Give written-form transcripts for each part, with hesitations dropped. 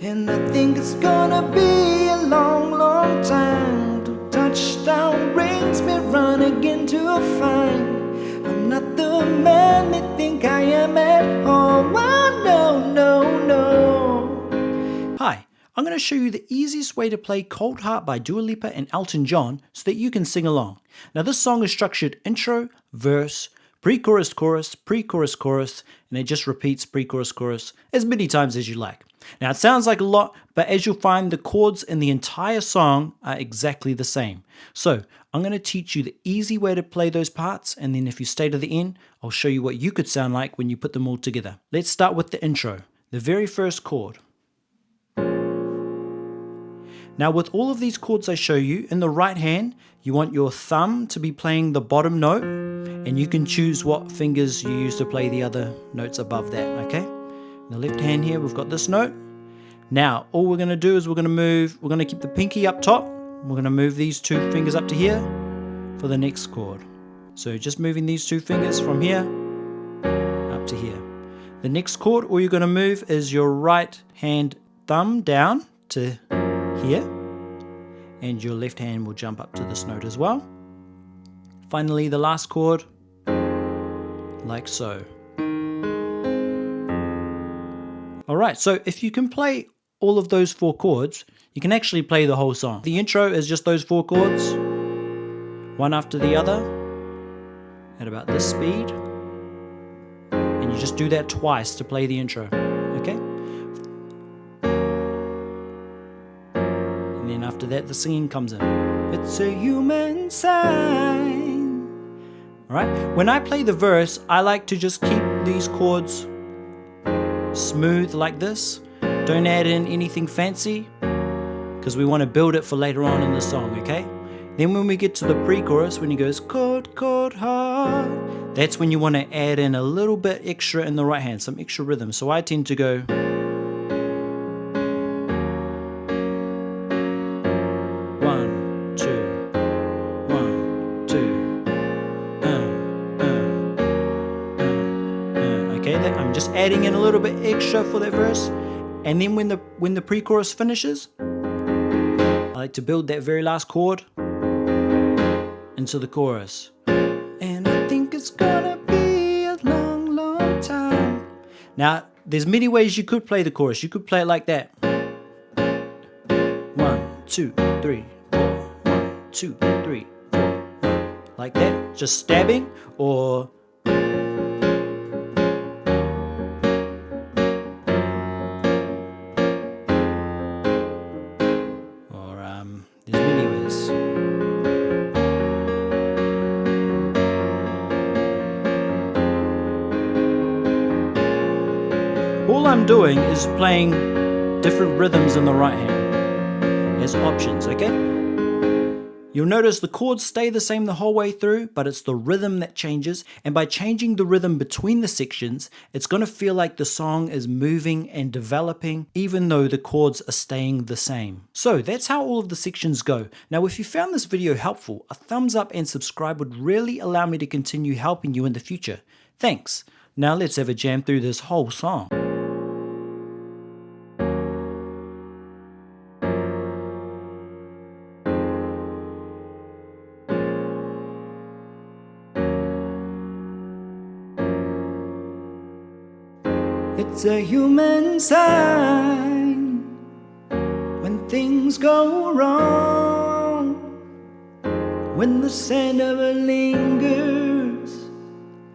And I think it's gonna be a long, long time till touchdown brings me run again to find I'm not the man they think I am at all. Oh, no, no, no. Hi, I'm going to show you the easiest way to play Cold Heart by Dua Lipa and Elton John so that you can sing along. Now this song is structured intro, verse, pre-chorus, chorus, pre-chorus, chorus, and it just repeats pre-chorus, chorus as many times as you like. Now it sounds like a lot, but as you'll find, the chords in the entire song are exactly the same. So I'm going to teach you the easy way to play those parts, and then if you stay to the end, I'll show you what you could sound like when you put them all together. Let's start with the intro, the very first chord. Now with all of these chords I show you, in the right hand, you want your thumb to be playing the bottom note, and you can choose what fingers you use to play the other notes above that, okay? In the left hand here, we've got this note. Now, all we're gonna do is we're gonna keep the pinky up top. We're gonna move these two fingers up to here for the next chord. So just moving these two fingers from here up to here. The next chord, all you're gonna move is your right hand thumb down to here, and your left hand will jump up to this note as well. Finally, the last chord, like so. Alright, so if you can play all of those four chords, you can actually play the whole song. The intro is just those four chords, one after the other, at about this speed, and you just do that twice to play the intro, okay? And then after that, the singing comes in. It's a human sign. Alright, when I play the verse, I like to just keep these chords smooth like this. Don't add in anything fancy, because we want to build it for later on in the song, okay? Then when we get to the pre-chorus, when he goes cold, cold heart, that's when you want to add in a little bit extra in the right hand, some extra rhythm. So I tend to go one, two, one, two, okay, I'm just adding in a little bit extra for that verse. And then when the pre-chorus finishes, I like to build that very last chord into the chorus. And I think it's gonna be a long, long time. Now, there's many ways you could play the chorus. You could play it like that. 1, 2, 3, 4. 1, 2, 3, 4. 1. Like that, just stabbing, or there's many ways. All I'm doing is playing different rhythms in the right hand as options, okay? You'll notice the chords stay the same the whole way through, but it's the rhythm that changes, and by changing the rhythm between the sections, it's going to feel like the song is moving and developing, even though the chords are staying the same. So that's how all of the sections go. Now, if you found this video helpful, a thumbs up and subscribe would really allow me to continue helping you in the future. Thanks. Now let's have a jam through this whole song. It's a human sign when things go wrong, when the scent of it lingers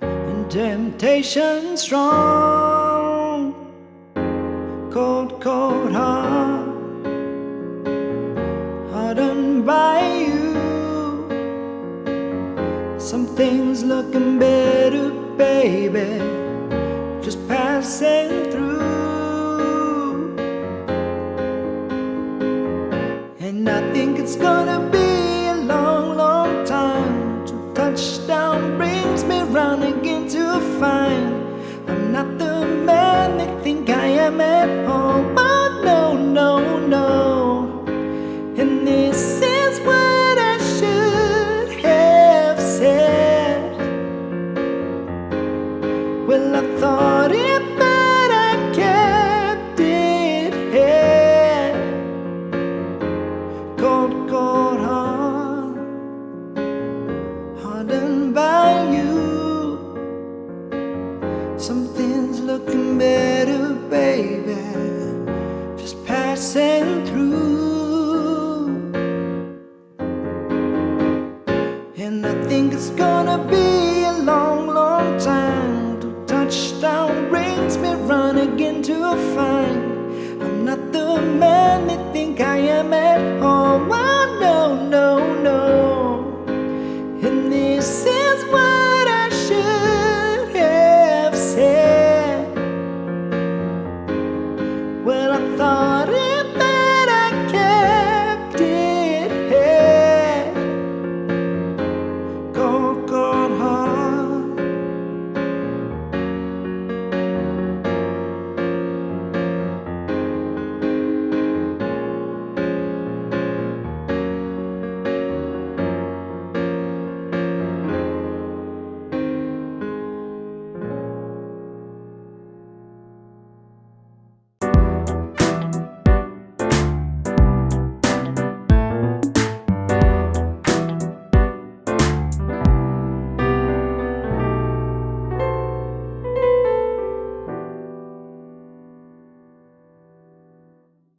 and temptation strong. Cold, cold heart, hardened by you. Some things looking better, baby, just passing through. And I think it's gonna be a long, long time till touchdown brings me round again to find I'm not the man they think I am at home. Oh, no, no, no. And this is what I should have said. Well, I thought it, but I kept it held. again to find I'm not the man they think I am at all. Oh, no, no, no. And this is what I should have said. Well, I thought